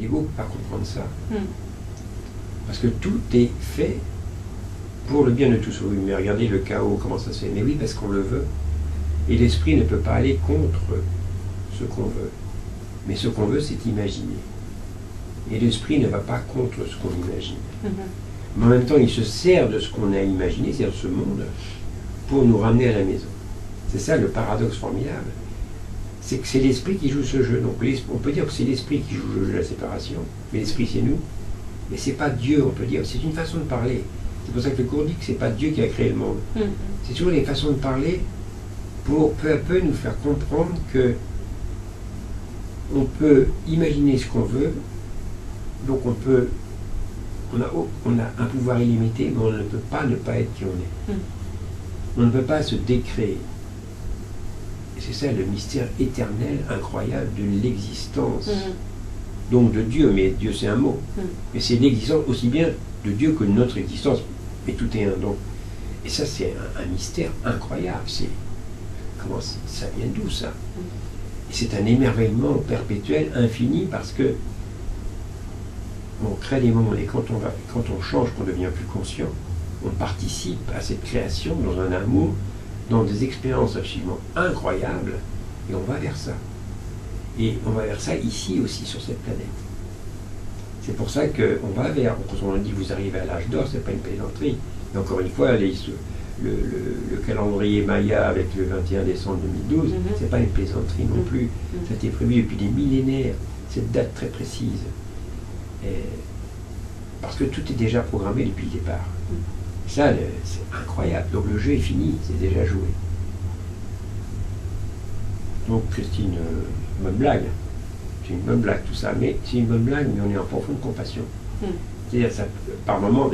L'ego ne peut pas comprendre ça. Parce que tout est fait pour le bien de tous. Oui, mais regardez le chaos, comment ça se fait. Mais oui, parce qu'on le veut. Et l'esprit ne peut pas aller contre ce qu'on veut. Mais ce qu'on veut, c'est imaginer. Et l'esprit ne va pas contre ce qu'on imagine. Mais en même temps, il se sert de ce qu'on a imaginé, c'est-à-dire ce monde, pour nous ramener à la maison. C'est ça le paradoxe formidable. C'est que c'est l'esprit qui joue ce jeu. Donc on peut dire que c'est l'esprit qui joue le jeu de la séparation, mais l'esprit c'est nous. Mais c'est pas Dieu, on peut dire. C'est une façon de parler. C'est pour ça que le cours dit que c'est pas Dieu qui a créé le monde. C'est toujours les façons de parler pour peu à peu nous faire comprendre que on peut imaginer ce qu'on veut, donc on a un pouvoir illimité, mais on ne peut pas ne pas être qui on est. On ne peut pas se décréer. Et c'est ça le mystère éternel, incroyable de l'existence. Donc de Dieu, mais Dieu c'est un mot. Mais c'est l'existence aussi bien de Dieu que de notre existence. Mais tout est un don. Et ça c'est un mystère incroyable. Comment ça vient d'où ça? Et c'est un émerveillement perpétuel, infini, parce que on crée des mondes. Et quand on change, qu'on devient plus conscient, on participe à cette création dans un amour, dans des expériences absolument incroyables, et on va vers ça. Et on va vers ça ici aussi, sur cette planète. C'est pour ça qu'on va vers, quand on dit vous arrivez à l'âge d'or, c'est pas une plaisanterie. Et encore une fois, le calendrier Maya avec le 21 décembre 2012, c'est pas une plaisanterie non plus. Ça a été prévu depuis des millénaires, cette date très précise. Parce que tout est déjà programmé depuis le départ. Ça, c'est incroyable. Donc le jeu est fini, c'est déjà joué. Donc Christine, bonne blague. C'est une bonne blague tout ça, mais c'est une bonne blague, mais on est en profonde compassion. C'est-à-dire, par moments,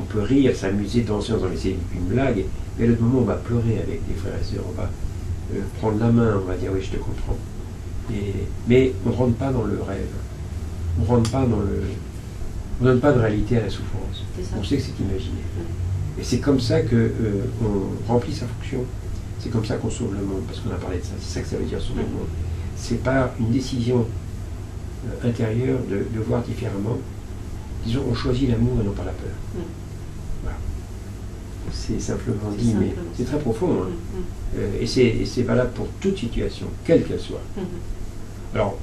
on peut rire, s'amuser, danser, mais c'est une blague, mais à l'autre moment, on va pleurer avec des frères et sœurs, on va prendre la main, on va dire oui, je te comprends. Mais on ne rentre pas dans le rêve. On rentre pas dans le... On ne donne pas de réalité à la souffrance. On sait que c'est imaginé. Et c'est comme ça qu'on remplit sa fonction. C'est comme ça qu'on sauve le monde, parce qu'on a parlé de ça. C'est ça que ça veut dire sauver le monde. C'est par une décision intérieure de voir différemment. Disons, on choisit l'amour et non pas la peur. Voilà. C'est simplement dit, mais c'est très profond. Et c'est valable pour toute situation, quelle qu'elle soit. Alors,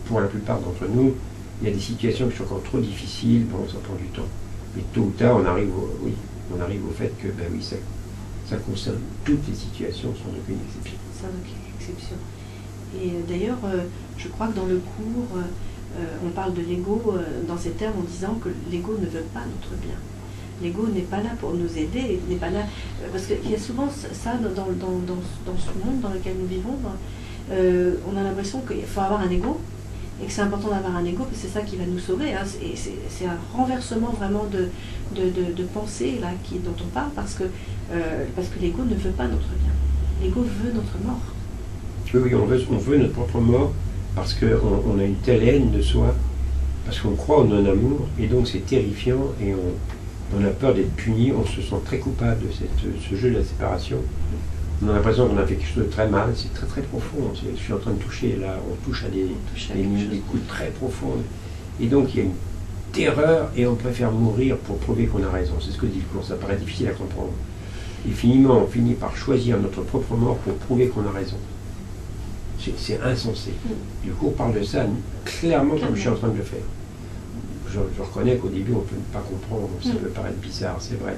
pour la plupart d'entre nous, il y a des situations qui sont encore trop difficiles, bon, ça prend du temps. Mais tôt ou tard, on arrive au fait que, ben oui, ça concerne toutes les situations sans aucune exception. Sans aucune exception. Et d'ailleurs, je crois que dans le cours, on parle de l'ego dans ces termes en disant que l'ego ne veut pas notre bien. L'ego n'est pas là pour nous aider, n'est pas là... parce qu'il y a souvent ça dans ce monde dans lequel nous vivons. On a l'impression qu'il faut avoir un ego, et que c'est important d'avoir un ego, parce que c'est ça qui va nous sauver. Hein. Et c'est un renversement vraiment de pensée là, dont on parle, parce que l'ego ne veut pas notre bien. L'ego veut notre mort. Oui, on veut notre propre mort, parce qu'on a une telle haine de soi, parce qu'on croit en un amour, et donc c'est terrifiant, et on a peur d'être puni, on se sent très coupable de ce jeu de la séparation. On a l'impression qu'on a fait quelque chose de très mal, c'est très très profond. Je suis en train de toucher, là, on touche à des coups très profonds. Et donc il y a une terreur, et on préfère mourir pour prouver qu'on a raison. C'est ce que dit le cours, ça paraît difficile à comprendre. Et finalement, on finit par choisir notre propre mort pour prouver qu'on a raison. C'est insensé. Le cours parle de ça clairement comme je suis en train de le faire. Je reconnais qu'au début, on ne peut pas comprendre, ça peut paraître bizarre, c'est vrai.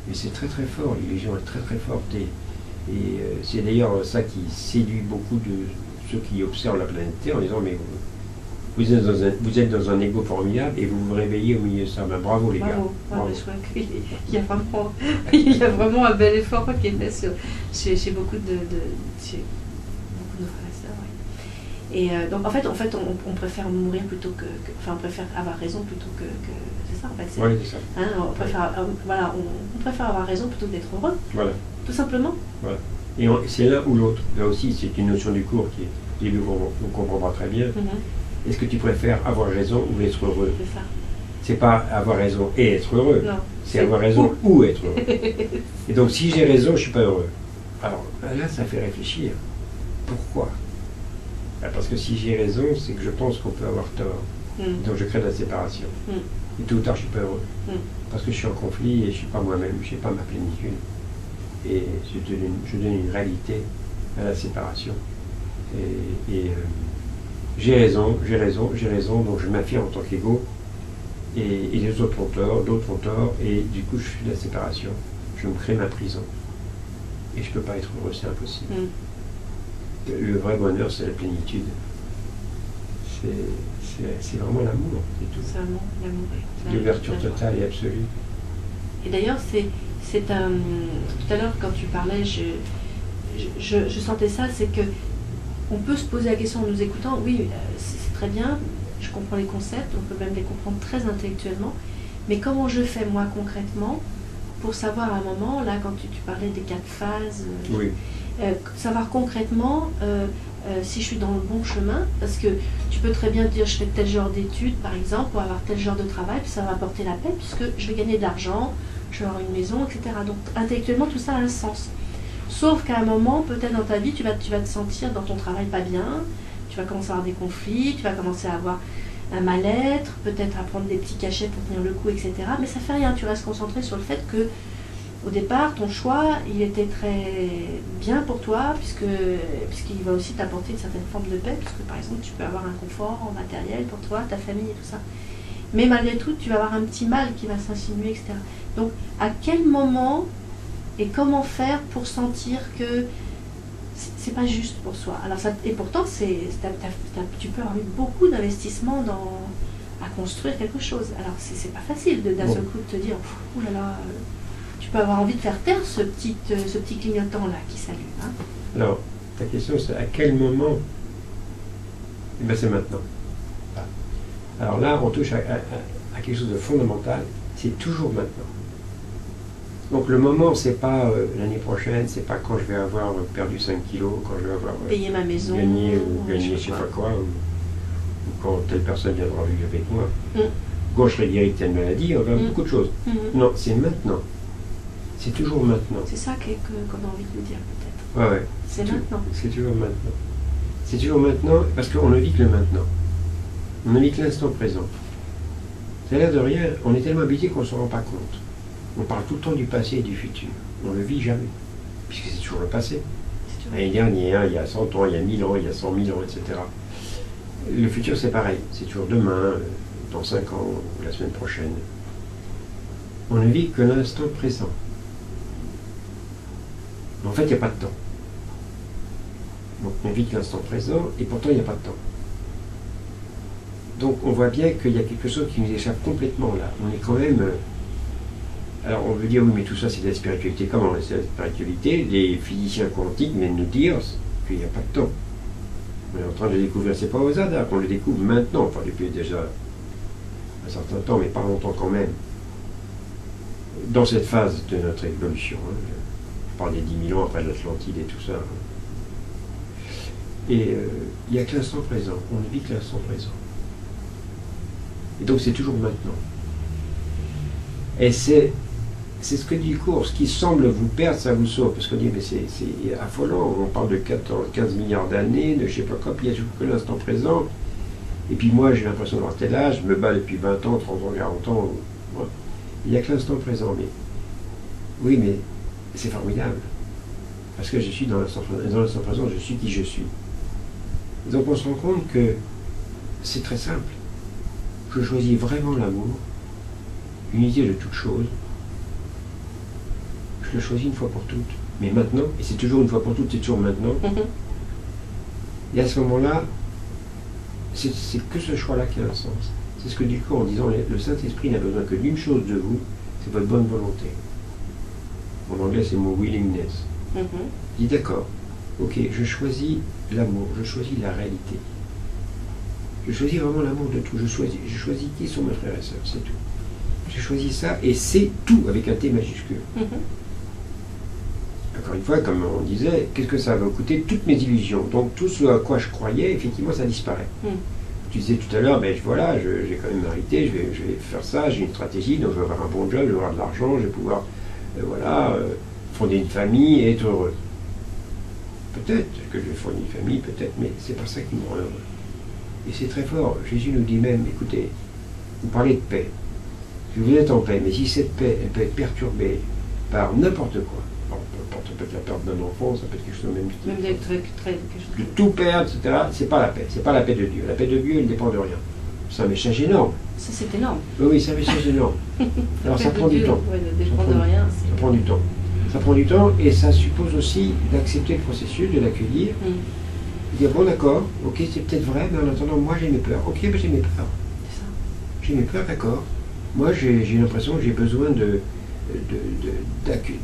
Mais c'est très très fort, l'illusion est très très forte. Et c'est d'ailleurs ça qui séduit beaucoup de ceux qui observent la planète Terre en disant mais vous êtes dans un ego formidable et vous vous réveillez au milieu de ça. Ben, bravo les gars. Bravo. Je crois qu'il y a vraiment un bel effort qui est fait chez beaucoup de nos frères et sœurs. Ouais. Et donc en fait on préfère mourir plutôt que... Enfin on préfère avoir raison plutôt que c'est ça en fait. Oui, c'est ça. Hein, on préfère avoir raison plutôt que d'être heureux. Voilà. Tout simplement. Voilà. Et c'est l'un ou l'autre. Là aussi, c'est une notion du cours qui est, au début, on ne comprend pas très bien. Est-ce que tu préfères avoir raison ou être heureux? C'est ça. C'est pas avoir raison et être heureux. Non. C'est avoir raison ou être heureux. Et donc, si j'ai raison, je ne suis pas heureux. Alors, là, ça fait réfléchir. Pourquoi? Parce que si j'ai raison, c'est que je pense qu'on peut avoir tort. Donc je crée de la séparation. Et tôt ou tard, je suis pas heureux. Parce que je suis en conflit et je suis pas moi-même, je suis pas ma plénitude. Et je donne une réalité à la séparation. Et j'ai raison, donc je m'affirme en tant qu'ego. Et les autres ont tort, d'autres ont tort, et du coup je fais de la séparation. Je me crée ma prison. Et je ne peux pas être heureux, c'est impossible. Le vrai bonheur, c'est la plénitude. C'est vraiment l'amour, c'est tout. C'est l'amour. L'ouverture totale et absolue. Et d'ailleurs, c'est un... Tout à l'heure, quand tu parlais, je sentais ça, c'est que on peut se poser la question en nous écoutant, oui, c'est très bien, je comprends les concepts, on peut même les comprendre très intellectuellement, mais comment je fais moi concrètement pour savoir à un moment, là quand tu parlais des 4 phases, savoir concrètement si je suis dans le bon chemin, parce que tu peux très bien dire je fais tel genre d'études par exemple pour avoir tel genre de travail, puis ça va m'apporter la paix puisque je vais gagner de l'argent, je vais avoir une maison, etc. Donc intellectuellement tout ça a un sens. Sauf qu'à un moment, peut-être dans ta vie, tu vas te sentir dans ton travail pas bien, tu vas commencer à avoir des conflits, tu vas commencer à avoir un mal-être, peut-être à prendre des petits cachets pour tenir le coup, etc. Mais ça fait rien, tu restes concentré sur le fait que, au départ, ton choix, il était très bien pour toi, puisqu'il va aussi t'apporter une certaine forme de paix, puisque par exemple, tu peux avoir un confort matériel pour toi, ta famille et tout ça. Mais malgré tout, tu vas avoir un petit mal qui va s'insinuer, etc. Donc, à quel moment et comment faire pour sentir que c'est pas juste pour soi. Alors ça, et pourtant, tu peux avoir eu beaucoup d'investissement à construire quelque chose. Alors c'est pas facile d'un seul coup de te dire, ouh là là, tu peux avoir envie de faire taire ce petit clignotant-là qui s'allume. Hein. Alors, ta question c'est à quel moment? Eh bien c'est maintenant. Alors là, on touche à quelque chose de fondamental, c'est toujours maintenant. Donc le moment, c'est pas l'année prochaine, c'est pas quand je vais avoir perdu 5 kilos, quand je vais avoir payé ma maison, gagné je sais pas quoi, ou quand telle personne viendra vivre avec moi, quand je serai guéri de telle maladie, enfin beaucoup de choses. Non, c'est maintenant. C'est toujours maintenant. C'est ça qu'on a envie de nous dire peut-être. Ouais. C'est maintenant. C'est toujours maintenant. C'est toujours maintenant parce qu'on ne vit que le maintenant. On ne vit que l'instant présent. Ça a l'air de rien, on est tellement habitué qu'on ne se rend pas compte. On parle tout le temps du passé et du futur. On ne le vit jamais, puisque c'est toujours le passé. L'année dernière, il y a 100 ans, il y a 1000 ans, il y a 100 000 ans, etc. Le futur, c'est pareil. C'est toujours demain, dans 5 ans, ou la semaine prochaine. On ne vit que l'instant présent. En fait, il n'y a pas de temps. Donc, on vit que l'instant présent, et pourtant, il n'y a pas de temps. Donc, on voit bien qu'il y a quelque chose qui nous échappe complètement là. On est quand même... Alors on veut dire, oui, mais tout ça c'est de la spiritualité. Comment? C'est de la spiritualité. Les physiciens quantiques viennent nous dire qu'il n'y a pas de temps. On est en train de le découvrir, c'est pas au hasard qu'on le découvre maintenant, enfin depuis déjà un certain temps, mais pas longtemps quand même. Dans cette phase de notre évolution, hein, je parle des 10 000 ans après l'Atlantide et tout ça. Hein. Et il n'y a que l'instant présent, on ne vit que l'instant présent. Et donc c'est toujours maintenant. Et c'est ce que dit le cours, ce qui semble vous perdre, ça vous sauve. Parce qu'on dit, mais c'est affolant, on parle de 15 milliards d'années, de je sais pas quoi, puis il n'y a que l'instant présent. Et puis moi, j'ai l'impression d'avoir tel âge, je me bats depuis 20 ans, 30 ans, 40 ans. Ouais. Il n'y a que l'instant présent. Mais oui, mais c'est formidable. Parce que je suis dans l'instant présent, je suis qui je suis. Et donc on se rend compte que c'est très simple. Je choisis vraiment l'amour, l'unité de toute chose. Je le choisis une fois pour toutes, mais maintenant, et c'est toujours une fois pour toutes, c'est toujours maintenant. Et à ce moment-là, c'est que ce choix-là qui a un sens. C'est ce que dit le cours en disant le Saint-Esprit n'a besoin que d'une chose de vous, c'est votre bonne volonté. En anglais, c'est le mot willingness. Il dit d'accord, ok, je choisis l'amour, je choisis la réalité. Je choisis vraiment l'amour de tout. Je choisis qui sont mes frères et sœurs, c'est tout. J'ai choisi ça, et c'est tout, avec un T majuscule. Encore une fois, comme on disait, qu'est-ce que ça va coûter? Toutes mes illusions. Donc tout ce à quoi je croyais, effectivement, ça disparaît. Tu disais tout à l'heure, ben voilà, j'ai quand même arrêté, je vais faire ça, j'ai une stratégie, donc je vais avoir un bon job, je vais avoir de l'argent, je vais pouvoir fonder une famille et être heureux. Peut-être que je vais fonder une famille, peut-être, mais c'est pas ça qui me rend heureux. Et c'est très fort. Jésus nous dit même, écoutez, vous parlez de paix. Si vous êtes en paix, mais si cette paix, elle peut être perturbée par n'importe quoi, bon, ça peut être la perte d'un enfant, ça peut être quelque chose même de tout perdre, etc., c'est pas la paix. C'est pas la paix de Dieu. La paix de Dieu, elle ne dépend de rien. C'est un message énorme. Ça, c'est énorme. Oui, c'est un message énorme. Alors ça prend du temps. Ouais, ne dépend de rien. Ça prend du temps. Ça prend du temps et ça suppose aussi d'accepter le processus, de l'accueillir. De dire, bon d'accord, ok, c'est peut-être vrai, mais en attendant, moi j'ai mes peurs. Ok, mais j'ai mes peurs. C'est ça. J'ai mes peurs, d'accord. Moi j'ai l'impression que j'ai besoin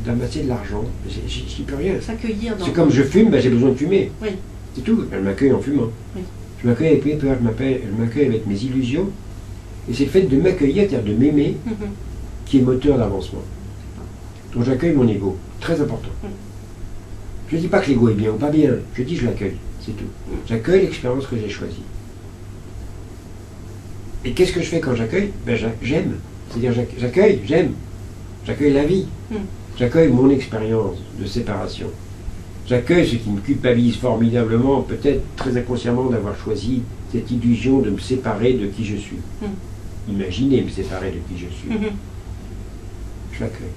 d'amasser de l'argent. J'y peux rien. S'accueillir dans... C'est comme je fume, ben, j'ai besoin de fumer. Oui. C'est tout. Elle m'accueille en fumant. Oui. Je m'accueille avec mes peurs, elle m'accueille avec mes illusions. Et c'est le fait de m'accueillir, c'est-à-dire de m'aimer, qui est moteur d'avancement. Donc j'accueille mon ego. Très important. Je ne dis pas que l'ego est bien ou pas bien. Je dis je l'accueille. C'est tout. J'accueille l'expérience que j'ai choisie. Et qu'est-ce que je fais quand j'accueille? Ben, j'aime. C'est-à-dire j'accueille, j'aime. J'accueille la vie. J'accueille mon expérience de séparation. J'accueille ce qui me culpabilise formidablement, peut-être très inconsciemment, d'avoir choisi cette illusion de me séparer de qui je suis. Imaginez me séparer de qui je suis. Je l'accueille.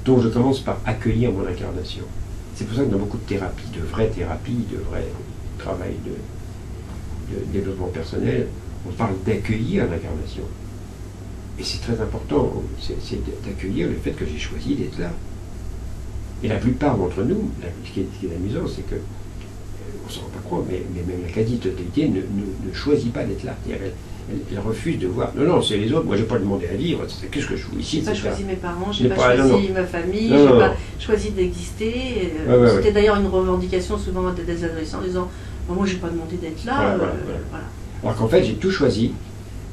Donc je commence par accueillir mon incarnation. C'est pour ça que dans beaucoup de thérapies, de vraies travail de développement personnel, on parle d'accueillir l'incarnation. Et c'est très important, c'est d'accueillir le fait que j'ai choisi d'être là. Et la plupart d'entre nous, ce qui est amusant, c'est que, on ne s'en rend pas compte, mais même la quasi-totalité ne choisit pas d'être là. Elle refuse de voir. Non, non, c'est les autres, moi je n'ai pas demandé à vivre, qu'est-ce que je fous ici? Je n'ai pas choisi mes parents, je n'ai pas choisi ma famille, je n'ai pas choisi d'exister. C'était d'ailleurs une revendication souvent des adolescents en disant moi je n'ai pas demandé d'être là. Voilà. Alors qu'en fait j'ai tout choisi,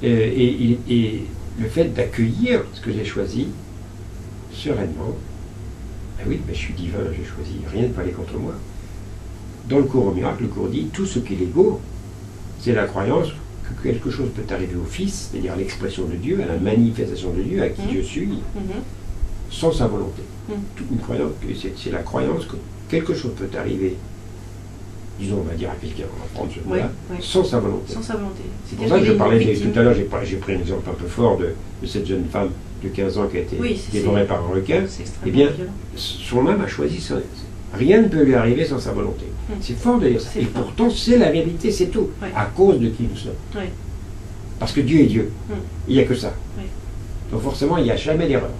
et le fait d'accueillir ce que j'ai choisi, sereinement, ben oui, ben je suis divin, j'ai choisi, rien ne peut aller contre moi. Dans le cours au miracle, le cours dit tout ce qui est l'ego, c'est la croyance que quelque chose peut arriver au Fils, c'est-à-dire à l'expression de Dieu, à la manifestation de Dieu, à qui je suis, sans sa volonté. Une croyance, c'est la croyance que quelque chose peut arriver, disons, on va dire à quelqu'un, on va prendre ce mot-là, sans sa volonté. Sans sa volonté. C'est pour ça que je parlais tout à l'heure, j'ai pris un exemple un peu fort de cette jeune femme de 15 ans qui a été dévorée par un requin. Eh bien, son âme a choisi ça. Rien ne peut lui arriver sans sa volonté. C'est fort de dire ça. Et pourtant, c'est la vérité, c'est tout. À cause de qui nous sommes. Parce que Dieu est Dieu. Il n'y a que ça. Donc forcément, il n'y a jamais d'erreur.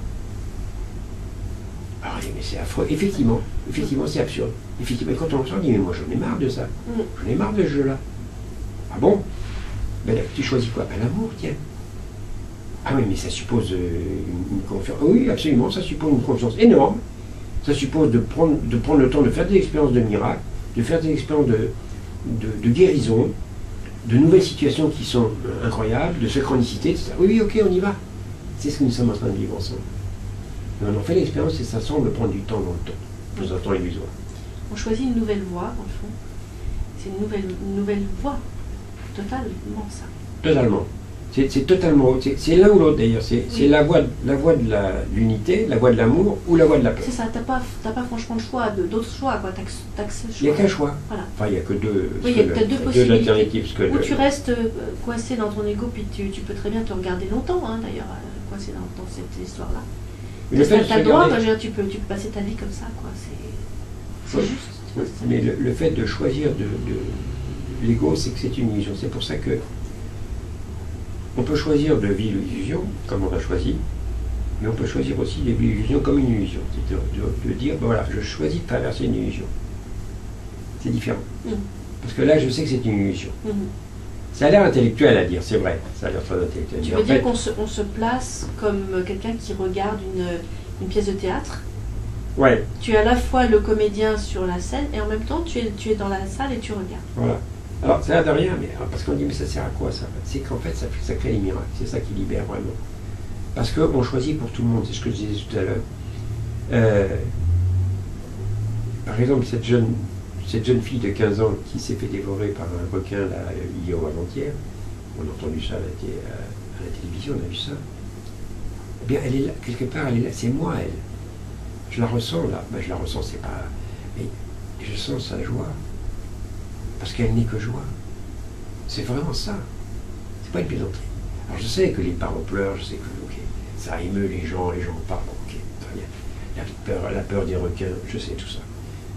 Ah oui, mais c'est affreux. Effectivement, c'est absurde. Effectivement, quand on le sent, on dit, mais moi j'en ai marre de ça. J'en ai marre de ce jeu-là. Ah bon? Ben, tu choisis quoi? Ben, l'amour, tiens. Ah oui, mais ça suppose une confiance. Oui, absolument, ça suppose une confiance énorme. Ça suppose de prendre le temps de faire des expériences de miracles, de faire des expériences de guérison, de nouvelles situations qui sont incroyables, de synchronicité, etc. Oui, ok, on y va. C'est ce que nous sommes en train de vivre ensemble. Mais on en fait l'expérience et ça semble prendre du temps dans le temps, dans un temps illusoire. On choisit une nouvelle voie, dans le fond. C'est une nouvelle voie. Totalement ça. Totalement. C'est totalement, c'est l'un ou l'autre d'ailleurs, c'est la voie de l'unité, la voie de l'amour ou la voie de la paix. C'est ça, t'as pas franchement le choix, d'autres choix, quoi, t'as que ce choix. Il n'y a qu'un choix. Voilà. Enfin, il n'y a que deux, deux possibilités. alternatives. Ou tu restes coincé dans ton ego, puis tu peux très bien te regarder longtemps, hein, d'ailleurs, coincé dans cette histoire-là. T'as le droit, tu peux passer ta vie comme ça, quoi, c'est juste. Mais le fait de choisir de l'ego, c'est que c'est une illusion, c'est pour ça que on peut choisir de vivre l'illusion, comme on a choisi, mais on peut choisir aussi de vivre l'illusion comme une illusion. C'est de dire, ben voilà, je choisis de traverser une illusion. C'est différent. Parce que là, je sais que c'est une illusion. Ça a l'air intellectuel à dire, c'est vrai, ça a l'air très intellectuel. Tu veux dire qu'on se place comme quelqu'un qui regarde une pièce de théâtre? Ouais. Tu es à la fois le comédien sur la scène, et en même temps, tu es dans la salle et tu regardes. Voilà. Alors, ça n'a de rien, mais parce qu'on dit, mais ça sert à quoi ça? C'est qu'en fait, ça crée les miracles, c'est ça qui libère vraiment. Parce qu'on choisit pour tout le monde, c'est ce que je disais tout à l'heure. Par exemple, cette jeune fille de 15 ans qui s'est fait dévorer par un requin là, hier ou avant-hier, on a entendu ça à la télévision, on a vu ça. Eh bien, elle est là, quelque part, elle est là, c'est moi, elle. Je la ressens là, ben, je la ressens, c'est pas. Mais je sens sa joie. Parce qu'elle n'est que joie. C'est vraiment ça. C'est pas une plaisanterie. Alors je sais que les parents pleurent, je sais que ok, ça émeut les gens parlent, ok, très bien. La peur des requins, je sais tout ça.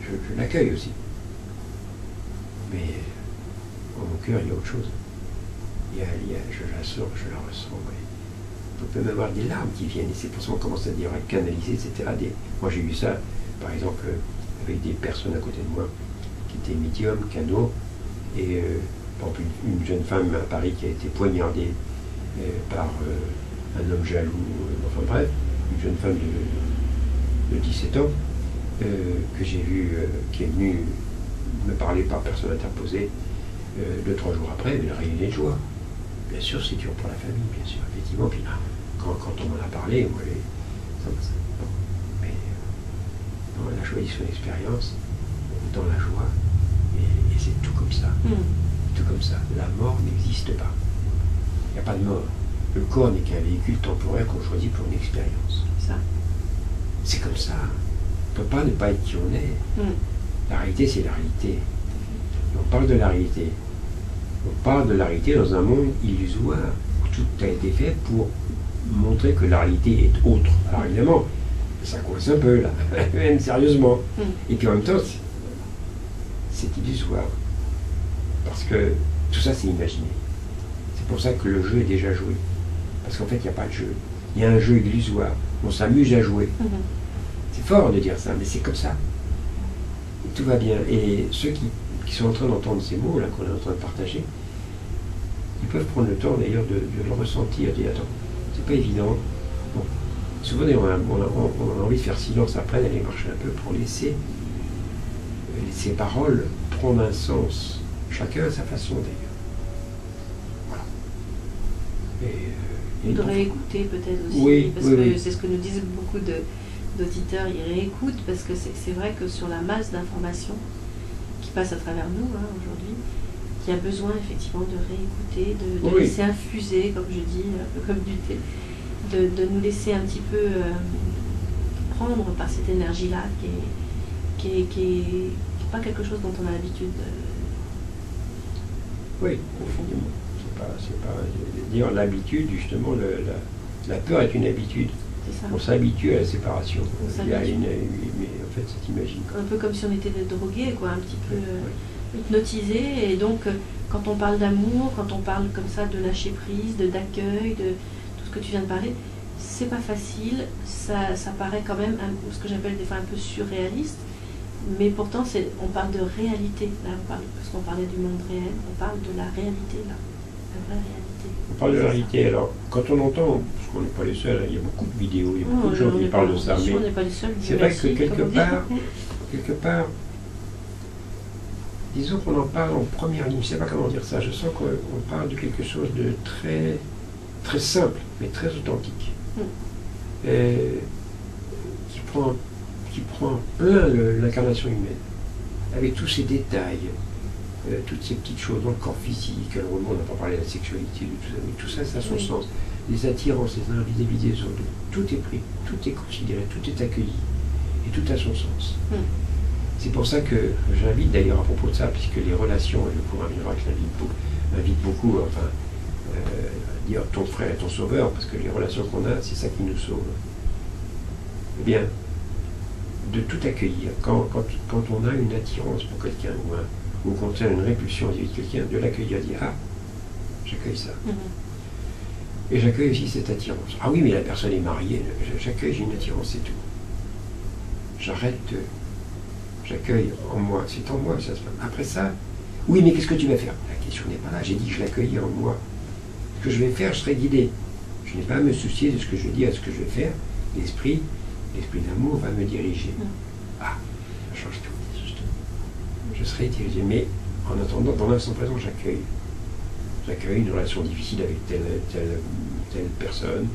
Je l'accueille aussi. Mais dans mon cœur, il y a autre chose. Je la sens, je la ressens. Ouais. On peut même avoir des larmes qui viennent, et c'est pour ça qu'on commence à dire à canaliser, etc. Moi j'ai eu ça, par exemple, avec des personnes à côté de moi qui étaient médiums, canaux, et par exemple une jeune femme à Paris qui a été poignardée par un homme jaloux, enfin bref, une jeune femme de 17 ans, que j'ai vue, qui est venue me parler par personne interposée, 2-3 jours après, elle a rayonné de joie. Bien sûr, c'est dur pour la famille, bien sûr, effectivement. Puis quand on m'en a parlé, moi, mais elle a choisi son expérience dans la joie, et c'est tout comme ça. Tout comme ça. La mort n'existe pas. Il n'y a pas de mort. Le corps n'est qu'un véhicule temporaire qu'on choisit pour une expérience. C'est comme ça. On ne peut pas ne pas être qui on est. La réalité, c'est la réalité. Et on parle de la réalité. On parle de la réalité dans un monde illusoire où tout a été fait pour montrer que la réalité est autre. Alors évidemment, ça coince un peu là, même sérieusement. Et puis en même temps, c'est illusoire. Parce que tout ça, c'est imaginé. C'est pour ça que le jeu est déjà joué. Parce qu'en fait, il n'y a pas de jeu. Il y a un jeu illusoire. On s'amuse à jouer. C'est fort de dire ça, mais c'est comme ça. Et tout va bien. Et ceux qui sont en train d'entendre ces mots là qu'on est en train de partager, ils peuvent prendre le temps d'ailleurs de le ressentir, dire attends, c'est pas évident. Bon. Souvent on a envie de faire silence après, d'aller marcher un peu pour laisser ces paroles prendre un sens, chacun à sa façon d'ailleurs. Voilà. Et de réécouter peut-être aussi, oui, parce que c'est ce que nous disent beaucoup d'auditeurs, ils réécoutent parce que c'est vrai que sur la masse d'informations qui passe à travers nous aujourd'hui, qui a besoin effectivement de réécouter, de laisser infuser, comme je dis, un peu comme du thé, de nous laisser un petit peu prendre par cette énergie-là qui est pas quelque chose dont on a l'habitude. Oui, profondément. C'est pas dire l'habitude, justement, la peur est une habitude. On s'habitue à la séparation. Mais en fait, ça t'imagine. Un peu comme si on était des drogués, quoi, un petit peu hypnotisés. Et donc, quand on parle d'amour, quand on parle comme ça de lâcher prise, d'accueil, de tout ce que tu viens de parler, c'est pas facile. Ça paraît quand même ce que j'appelle des fois un peu surréaliste. Mais pourtant, on parle de réalité. Là, parce qu'on parlait du monde réel, on parle de la réalité, là. La vraie réalité. On parle de la réalité. Alors, quand on entend, parce qu'on n'est pas les seuls, il y a beaucoup de vidéos, il y a beaucoup de gens qui parlent de ça, mais c'est vrai que quelque part, disons qu'on en parle en première ligne, je ne sais pas comment dire ça, je sens qu'on parle de quelque chose de très, très simple, mais très authentique, qui prend plein l'incarnation humaine, avec tous ces détails, toutes ces petites choses dans le corps physique. Alors on n'a pas parlé de la sexualité, de tout ça, mais tout ça, ça a son sens. Les attirances, les invisibilités des autres, tout est pris, tout est considéré, tout est accueilli, et tout a son sens. C'est pour ça que j'invite d'ailleurs à propos de ça, puisque les relations, et le cours miracle invite beaucoup, enfin, dire ton frère est ton sauveur, parce que les relations qu'on a, c'est ça qui nous sauve. Eh bien, de tout accueillir, quand on a une attirance pour quelqu'un, ou au contraire une répulsion vis-à-vis de quelqu'un, de l'accueillir, dire ah, j'accueille ça. Et j'accueille aussi cette attirance. Ah oui, mais la personne est mariée, j'accueille, j'ai une attirance, c'est tout. J'accueille en moi, c'est en moi que ça se passe. Après ça, oui, mais qu'est-ce que tu vas faire? La question n'est pas là, j'ai dit que je l'accueillais en moi. Ce que je vais faire, je serai guidé. Je n'ai pas à me soucier de ce que je dis, à ce que je vais faire. L'esprit d'amour va me diriger. Ah, ça change tout. Je serai dirigé, mais en attendant, dans l'instant présent, j'accueille. J'accueille une relation difficile avec telle personne,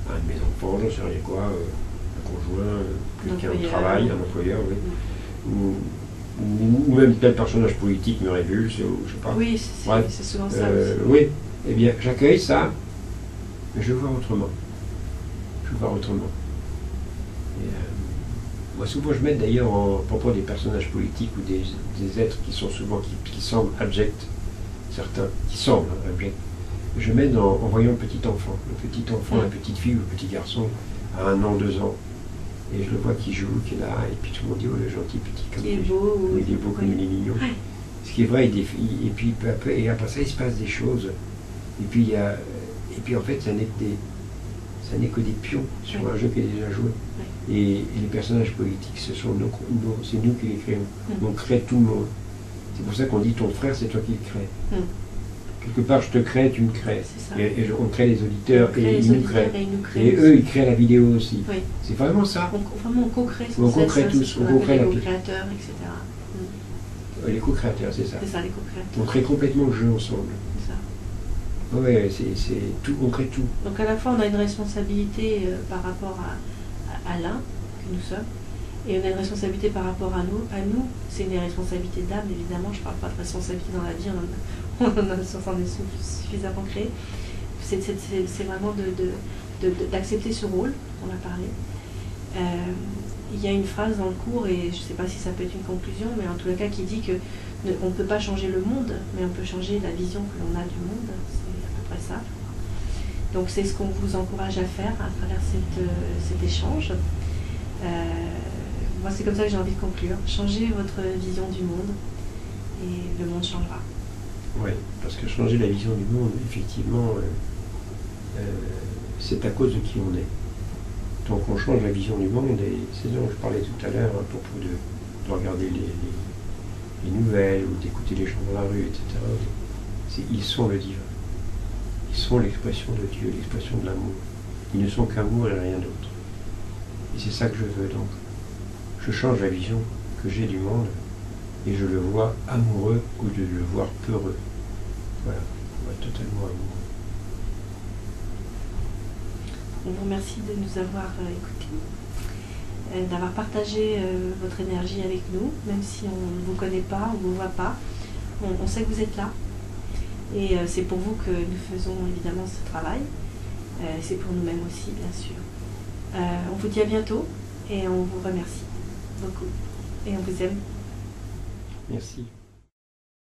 un de mes enfants, j'en sais rien quoi, un conjoint, quelqu'un au travail, un employeur, oui. Ou même tel personnage politique me révulse, ou je sais pas. Oui, c'est souvent ça aussi. Oui, eh bien, j'accueille ça, mais je veux voir autrement. Et, moi, souvent, je mets d'ailleurs en propos des personnages politiques ou des êtres qui sont souvent, qui semblent abjects, certains, qui semblent abjects, je mène en voyant le petit enfant, la petite fille ou le petit garçon à 1 an, 2 ans. Et je le vois qui joue, qui est là, et puis tout le monde dit, oh le gentil petit, comme il est beau, il est beau comme il est mignon. Ouais. Ce qui est vrai, et puis peu à peu, et après ça il se passe des choses. Et puis en fait ça n'est que des pions sur un jeu qui est déjà joué. Et les personnages politiques, c'est nous qui les créons. On crée tout le monde. C'est pour ça qu'on dit ton frère, c'est toi qui le crée. Quelque part, je te crée, tu me crées. Et on crée les auditeurs et ils nous créent. Et eux, ils créent la vidéo aussi. Oui. C'est vraiment ça. Vraiment, on co-crée. On co-crée tous. On co-crée les co-créateurs, etc. Les co-créateurs, c'est ça. C'est ça, les co-créateurs. On crée complètement le jeu ensemble. C'est ça. Oui, c'est tout, on crée tout. Donc à la fois, on a une responsabilité par rapport à l'un que nous sommes. Et on a une responsabilité par rapport à nous. C'est une responsabilité d'âme, évidemment. Je ne parle pas de responsabilité dans la vie, on en est suffisamment créé. C'est vraiment d'accepter ce rôle, on a parlé. Il y a une phrase dans le cours, et je ne sais pas si ça peut être une conclusion, mais en tout cas qui dit que on ne peut pas changer le monde, mais on peut changer la vision que l'on a du monde. C'est à peu près ça. Donc c'est ce qu'on vous encourage à faire à travers cet échange. Moi, c'est comme ça que j'ai envie de conclure. Changez votre vision du monde et le monde changera. Oui, parce que changer la vision du monde, effectivement, c'est à cause de qui on est. Donc on change la vision du monde, et c'est dont je parlais tout à l'heure à propos de regarder les nouvelles ou d'écouter les gens dans la rue, etc. Ils sont le divin. Ils sont l'expression de Dieu, l'expression de l'amour. Ils ne sont qu'amour et rien d'autre. Et c'est ça que je veux donc. Je change la vision que j'ai du monde et je le vois amoureux au lieu de le voir peureux. Voilà, on va totalement amoureux. On vous remercie de nous avoir écoutés, d'avoir partagé votre énergie avec nous, même si on ne vous connaît pas, on ne vous voit pas. On sait que vous êtes là. Et c'est pour vous que nous faisons évidemment ce travail. C'est pour nous-mêmes aussi, bien sûr. On vous dit à bientôt et on vous remercie beaucoup. Et on vous aime. Merci.